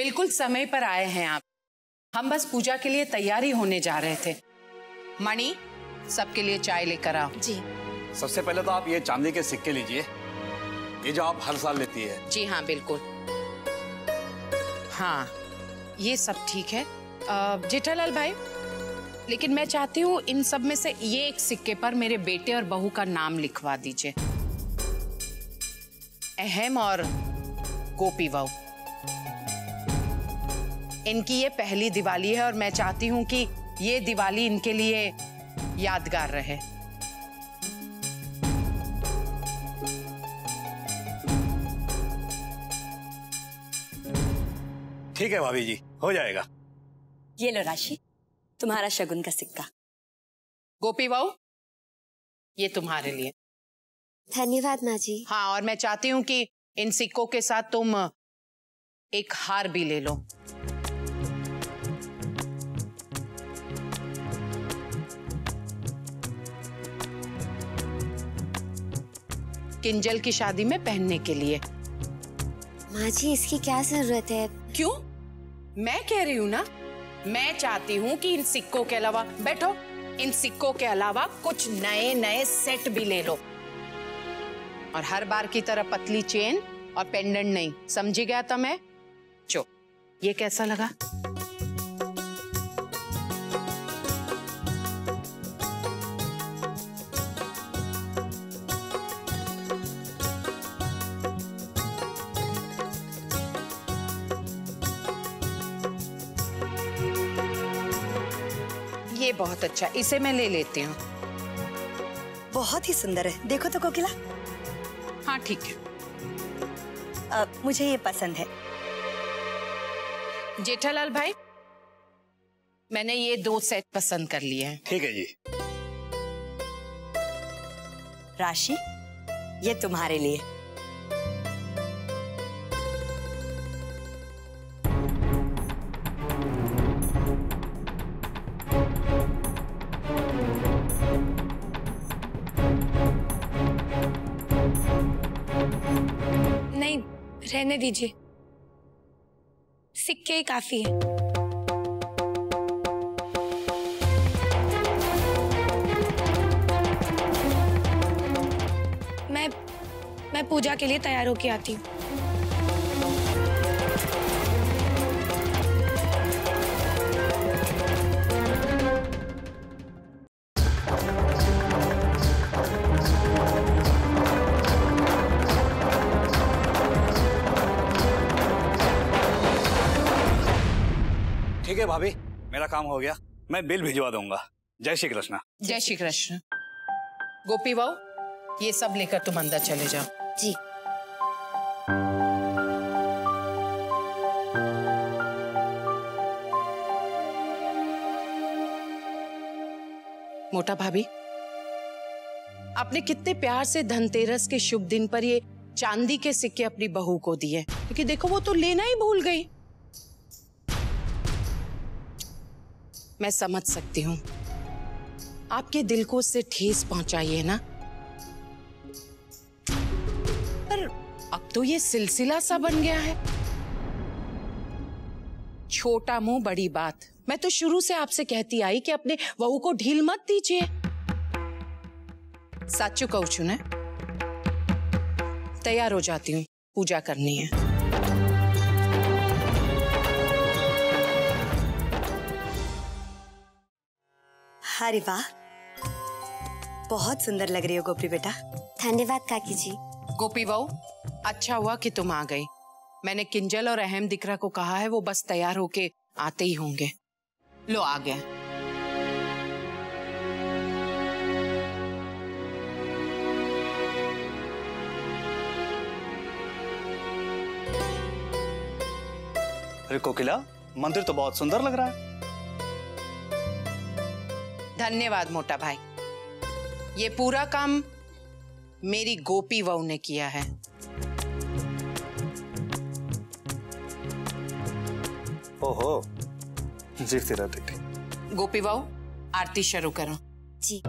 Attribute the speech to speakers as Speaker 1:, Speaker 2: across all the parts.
Speaker 1: बिल्कुल समय पर आए हैं आप। हम बस पूजा के लिए तैयारी होने जा रहे थे। मणि, सबके लिए चाय लेकर आओ।
Speaker 2: जी।
Speaker 3: सबसे पहले तो आप ये चांदी के सिक्के लीजिए, ये जो आप हर साल लेती है।
Speaker 1: जी हाँ बिल्कुल। हाँ ये सब ठीक है जेठालाल भाई, लेकिन मैं चाहती हूँ इन सब में से ये एक सिक्के पर मेरे बेटे और बहू का नाम लिखवा दीजिए, अहम और गोपी बहू। इनकी ये पहली दिवाली है और मैं चाहती हूँ कि ये दिवाली इनके लिए यादगार रहे।
Speaker 3: ठीक है भाभी जी, हो जाएगा।
Speaker 2: ये लो राशि, तुम्हारा शगुन का सिक्का।
Speaker 1: गोपी बहू, ये तुम्हारे लिए।
Speaker 4: धन्यवाद माँ जी।
Speaker 1: हाँ, और मैं चाहती हूँ कि इन सिक्कों के साथ तुम एक हार भी ले लो। किंजल की शादी में पहनने के लिए।
Speaker 4: माँ जी इसकी क्या जरूरत है?
Speaker 1: क्यों? मैं कह रही हूँ ना, मैं चाहती हूँ कि इन सिक्कों के अलावा, बैठो, इन सिक्कों के अलावा कुछ नए नए सेट भी ले लो। और हर बार की तरह पतली चेन और पेंडेंट नहीं, समझी गया था मैं? चो, ये कैसा लगा? ये बहुत अच्छा, इसे मैं ले लेती हूँ।
Speaker 2: बहुत ही सुंदर है, देखो तो कोकिला।
Speaker 1: हाँ ठीक है।
Speaker 2: मुझे ये पसंद है।
Speaker 1: जेठालाल भाई, मैंने ये 2 सेट पसंद कर लिए हैं।
Speaker 3: ठीक है जी।
Speaker 2: राशि, ये तुम्हारे लिए।
Speaker 4: नहीं, रहने दीजिए, सिक्के ही काफी है। मैं पूजा के लिए तैयार होके आती हूँ।
Speaker 3: ठीक है भाभी, मेरा काम हो गया, मैं बिल भिजवा दूंगा। जय श्री कृष्ण।
Speaker 1: जय श्री कृष्ण। गोपी बहू, ये सब लेकर तुम अंदर चले जाओ।
Speaker 4: जी।
Speaker 1: मोटा भाभी, आपने कितने प्यार से धनतेरस के शुभ दिन पर ये चांदी के सिक्के अपनी बहू को दिए, क्योंकि देखो वो तो लेना ही भूल गई। मैं समझ सकती हूँ, आपके दिल को उससे ठेस पहुंचाई है ना, पर अब तो ये सिलसिला सा बन गया है। छोटा मुंह बड़ी बात। मैं तो शुरू से आपसे कहती आई कि अपने बहू को ढील मत दीजिए। साचू कहूं छु ने, तैयार हो जाती हूँ, पूजा करनी है।
Speaker 2: अरे वाह, बहुत सुंदर लग रही हो गोपी बेटा।
Speaker 4: धन्यवाद काकी जी।
Speaker 1: गोपी बहू, अच्छा हुआ कि तुम आ गई। मैंने किंजल और अहम दिकरा को कहा है, वो बस तैयार होके आते ही होंगे। लो आ गए।
Speaker 3: अरे कोकिला, मंदिर तो बहुत सुंदर लग रहा है।
Speaker 1: धन्यवाद मोटा भाई, ये पूरा काम मेरी गोपी बहू ने किया है।
Speaker 3: ओहो, जीतती रहती थी।
Speaker 1: गोपी बहू, आरती शुरू करो।
Speaker 4: जी।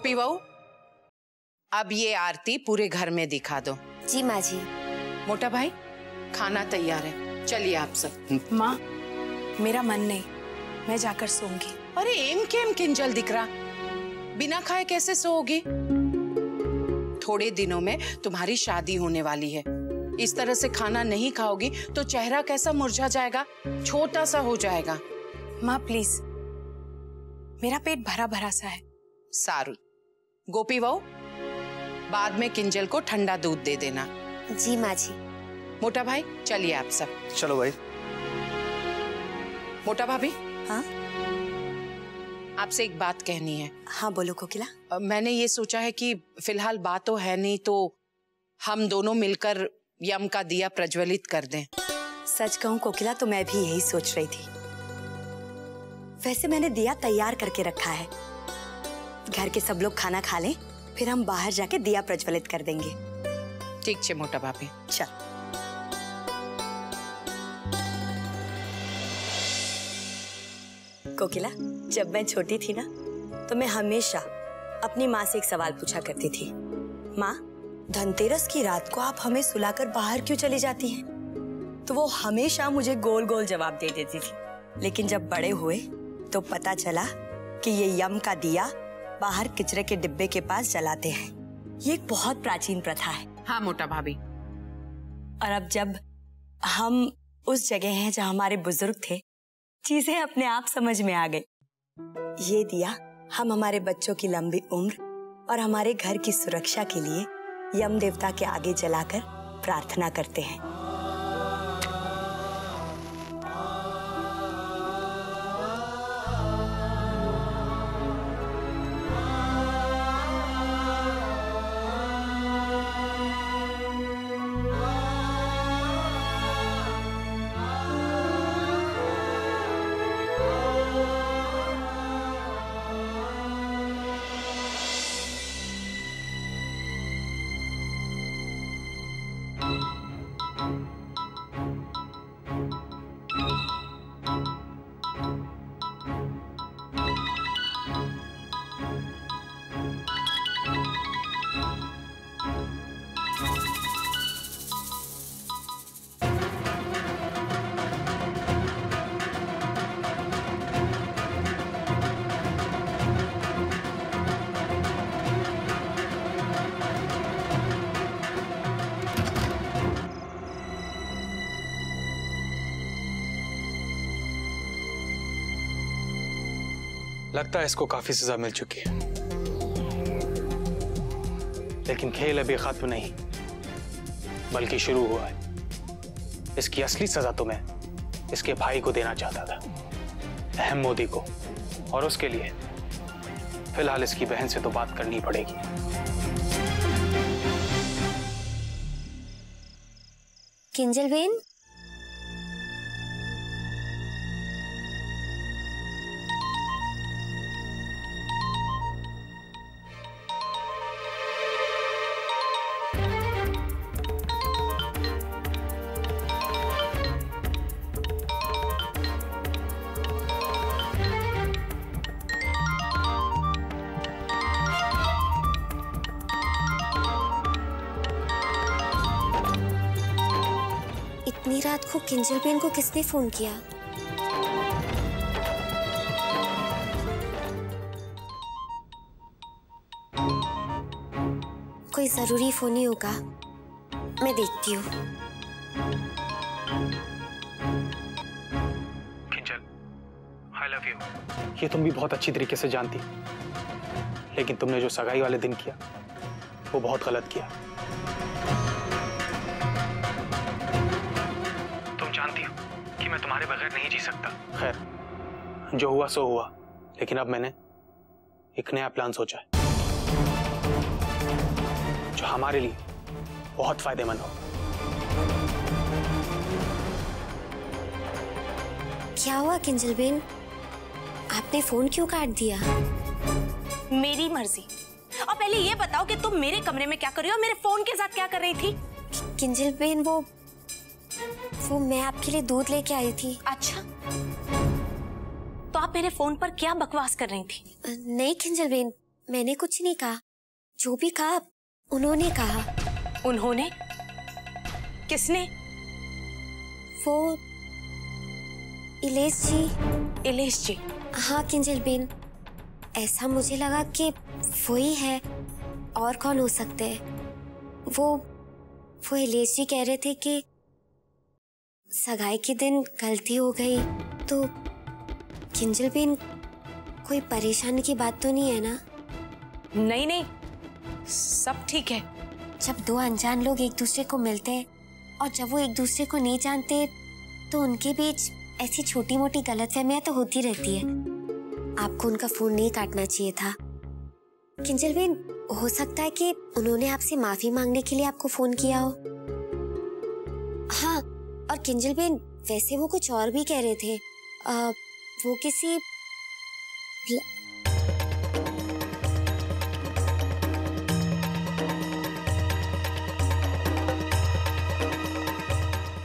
Speaker 1: गोपी बहू, अब ये आरती पूरे घर में दिखा दो।
Speaker 4: जी माँ जी।
Speaker 1: मोटा भाई, खाना तैयार है, चलिए आप सब।
Speaker 5: माँ, मेरा मन नहीं, मैं जाकर सोऊंगी।
Speaker 1: अरे एम केम किंजल दिख रहा, बिना खाए कैसे सोओगी? थोड़े दिनों में तुम्हारी शादी होने वाली है। इस तरह से खाना नहीं खाओगी तो चेहरा कैसा मुरझा जाएगा, छोटा सा हो जाएगा।
Speaker 5: माँ प्लीज, मेरा पेट भरा भरा सा है।
Speaker 1: सारू। गोपी बहू, बाद में किंजल को ठंडा दूध दे देना।
Speaker 4: जी माँ जी।
Speaker 1: मोटा भाई, चलिए आप सब।
Speaker 3: चलो भाई।
Speaker 1: मोटा भाभी,
Speaker 2: हाँ
Speaker 1: आपसे एक बात कहनी है।
Speaker 2: हाँ बोलो कोकिला।
Speaker 1: मैंने ये सोचा है कि फिलहाल बात तो है नहीं, तो हम दोनों मिलकर यम का दिया प्रज्वलित कर दें।
Speaker 2: सच कहूं कोकिला, तो मैं भी यही सोच रही थी। वैसे मैंने दिया तैयार करके रखा है, घर के सब लोग खाना खा लें, फिर हम बाहर जाके दिया प्रज्वलित कर देंगे।
Speaker 1: ठीक है मोटा भाभी।
Speaker 2: चल। कोकिला, जब मैं छोटी थी ना, तो मैं हमेशा अपनी माँ से एक सवाल पूछा करती थी, माँ धनतेरस की रात को आप हमें सुलाकर बाहर क्यों चली जाती हैं? तो वो हमेशा मुझे गोल गोल जवाब दे देती थी। लेकिन जब बड़े हुए तो पता चला कि ये यम का दिया बाहर कचरे के डिब्बे के पास जलाते हैं। ये एक बहुत प्राचीन प्रथा है।
Speaker 1: हाँ मोटा भाभी।
Speaker 2: और अब जब हम उस जगह हैं जहाँ हमारे बुजुर्ग थे, चीजें अपने आप समझ में आ गई। ये दिया हम हमारे बच्चों की लंबी उम्र और हमारे घर की सुरक्षा के लिए यम देवता के आगे जलाकर प्रार्थना करते हैं।
Speaker 6: लगता है इसको काफी सजा मिल चुकी है, लेकिन खेल अभी खत्म नहीं बल्कि शुरू हुआ है। इसकी असली सजा तो मैं इसके भाई को देना चाहता था, अहम मोदी को, और उसके लिए फिलहाल इसकी बहन से तो बात करनी पड़ेगी।
Speaker 4: किंजल बहन, इतनी रात को किंजल बहन को किसने फोन किया? कोई जरूरी फोन ही होगा, मैं देखती हूँ।
Speaker 6: Kinjal, I love you. ये तुम भी बहुत अच्छी तरीके से जानती, लेकिन तुमने जो सगाई वाले दिन किया वो बहुत गलत किया। तुम जानती हो कि मैं तुम्हारे बगैर नहीं जी सकता। खैर, जो हुआ सो हुआ, लेकिन अब मैंने एक नया प्लान सोचा है जो हमारे लिए बहुत फायदेमंद हो।
Speaker 4: क्या हुआ किंजल बहन, आपने फोन क्यों काट दिया?
Speaker 5: मेरी मर्जी। और पहले ये बताओ कि तुम मेरे कमरे में क्या कर रही हो, मेरे फोन के साथ क्या कर रही थी?
Speaker 4: किंजल बहन, वो मैं आपके लिए दूध लेके आई थी।
Speaker 5: अच्छा, तो आप मेरे फोन पर क्या बकवास कर रही थी?
Speaker 4: नहीं किंजल बहन, मैंने कुछ नहीं कहा। जो भी कहा उन्होंने कहा।
Speaker 5: उन्होंने? किसने?
Speaker 4: वो इलेश जी।
Speaker 5: इलेश जी?
Speaker 4: हाँ किंजल बेन, ऐसा मुझे लगा कि वो ही है, और कौन हो सकते हैं। वो इलेश जी कह रहे थे कि सगाई के दिन गलती हो गई, तो किंजल बेन कोई परेशानी की बात तो नहीं है ना?
Speaker 5: नहीं नहीं, सब ठीक है।
Speaker 4: जब दो अनजान लोग एक दूसरे को मिलते हैं और जब वो एक दूसरे को नहीं जानते तो उनके बीच ऐसी छोटी मोटी गलतफहमियां तो होती रहती है। आपको उनका फोन नहीं काटना चाहिए था। किंजल बेन, हो सकता है कि उन्होंने आपसे माफी मांगने के लिए आपको फोन किया हो। हाँ, और किंजल बेन, वैसे वो कुछ और भी कह रहे थे। वो किसी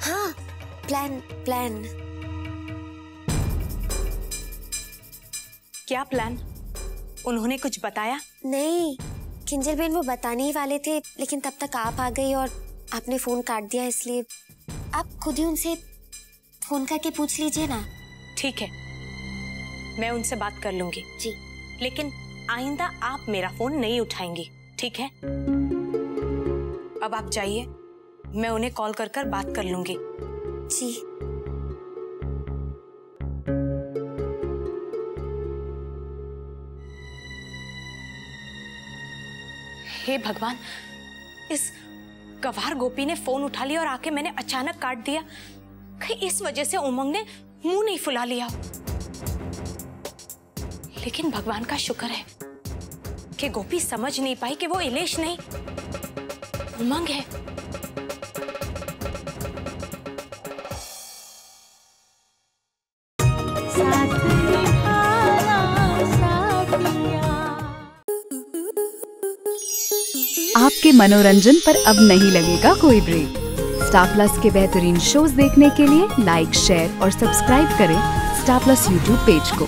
Speaker 4: हाँ, प्लान।
Speaker 5: क्या प्लान? उन्होंने कुछ बताया?
Speaker 4: नहीं किंजल बेन, वो बताने ही वाले थे, लेकिन तब तक आप आ गई और आपने फोन काट दिया, इसलिए आप खुद ही उनसे फोन करके पूछ लीजिए ना।
Speaker 5: ठीक है, मैं उनसे बात कर लूंगी
Speaker 4: जी।
Speaker 5: लेकिन आइंदा आप मेरा फोन नहीं उठाएंगी, ठीक है? अब आप जाइए, मैं उन्हें कॉल कर बात कर लूंगी।
Speaker 4: जी।
Speaker 5: हे भगवान, इस गवार गोपी ने फोन उठा लिया और आके मैंने अचानक काट दिया। कहीं इस वजह से उमंग ने मुंह नहीं फुला लिया। लेकिन भगवान का शुक्र है कि गोपी समझ नहीं पाई कि वो इलेश नहीं, उमंग है।
Speaker 7: आपके मनोरंजन पर अब नहीं लगेगा कोई ब्रेक। स्टार प्लस के बेहतरीन शोज देखने के लिए लाइक, शेयर और सब्सक्राइब करें स्टार प्लस यूट्यूब पेज को।